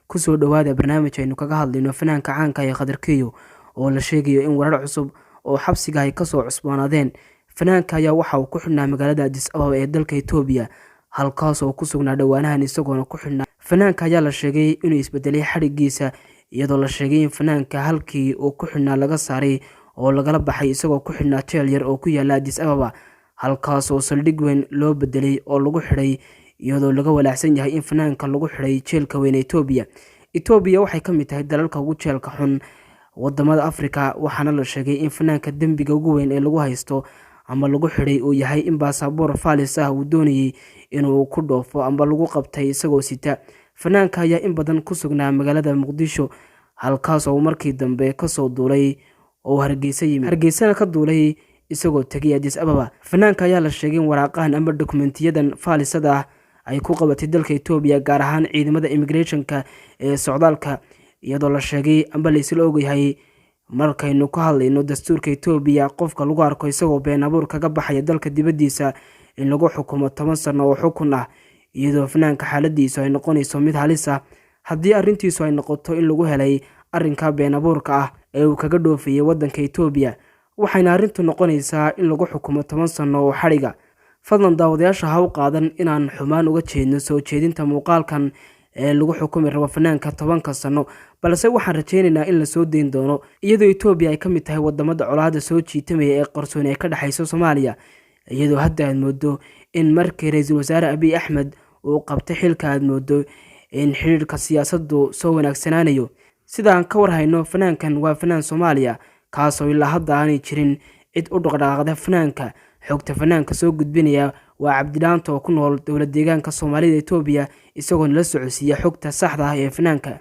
kusoo dhawaada barnaamij aynu kaga hadlayno fanaanka caanka ee Khadar Kiyo oo la sheegayo in warar cusub oo xabsiga ay kasoo cusbanaadeen. Fanaanka ayaa waxa uu ku xidhnaa magaalada Addis Ababa ee dalka Itoobiya, halkaas oo ku sugnaa dhawaanahan isagoona ku xidhnaa. Fanaanka ayaa la sheegay inuu isbedelay xarigiisa, iyadoo la sheegay in fanaanka halkii uu ku xidhnaa laga saaray oo lagala baxay isagoo ku xidhnaa jeel yar oo ku yaala Addis Ababa, halkaas oo saldhig weyn loo bedelay oo lagu xidhay, iyadoo laga walaacsan yahay in fanaanka lagu xidhay jeelka weyn ee Itoobiya. Itoobiya waxay ka mid tahay dalalka ugu jeelka xun wadamada Afrika, waxaana la sheegay in fanaanka dambiga ugu weyn ee lagu haysto ama lagu xidhay uu yahay in baasaboor faalis ah uu doonayay inuu ku dhoofo ama lagu qabtay isagoo sita. Fanaanka ayaa in badan ku sugnaa magaalada Muqdisho, halkaas oo markii dambe kasoo duulay oo Hargeysa yimid, Hargeysana ka duulay isagoo tagay Addis Ababa. Fanaanka ayaa la sheegay in waraaqahan ama dokumentiyadan faalisada ah ay ku qabatay dalka Itoobiya, gaar ahaan ciidamada immigration-ka ee socdaalka, iyadoo la sheegay amba la isla ogyahay markaynu ka hadlayno dastuurka Itoobiya qofka lagu arko isagoo been abuur kaga baxaya dalka dibadiisa in lagu xukumo 10 sano oo xukun ah, iyadoo fanaanka xaaladiisu ay noqonayso mid halis ah haddii arrintiisu ay noqoto in lagu helay arrinka been abuurka ah ee uu kaga dhoofiyay wadanka Itoobiya, waxayna arrintu noqonaysaa in lagu xukumo 10 sano oo xariga. Fadlan daawadayaasha ha u qaadan inaan xumaan uga jeedno soo jeedinta muuqaalkan ee lagu xukumi rabo fanaanka 10 sano, balse waxaan rajaynaynaa in la soo deyn doono, iyadoo Itoobiya ay ka mid tahay wadamada colaadda soo jiitamaya ee qarsoon ee ka dhaxaysa Soomaaliya, iyadoo hadda aad moodo in markii ra'iisul wasaare Abiy Ahmed uu qabtay xilka aad moodo in xiriirka siyaasaddu soo wanaagsanaanayo. Sidaan ka warhayno, fanaankan waa fanaan Soomaaliya kaasoo ilaa hadda aanay jirin cid u dhaqdhaqaaqda fanaanka. Xogta fanaanka soo gudbinaya waa Cabdilaanto oo ku nool dowlad deegaanka Soomaalida Itoobiya, isagoo la socodsiiya xogta saxda ah ee fanaanka.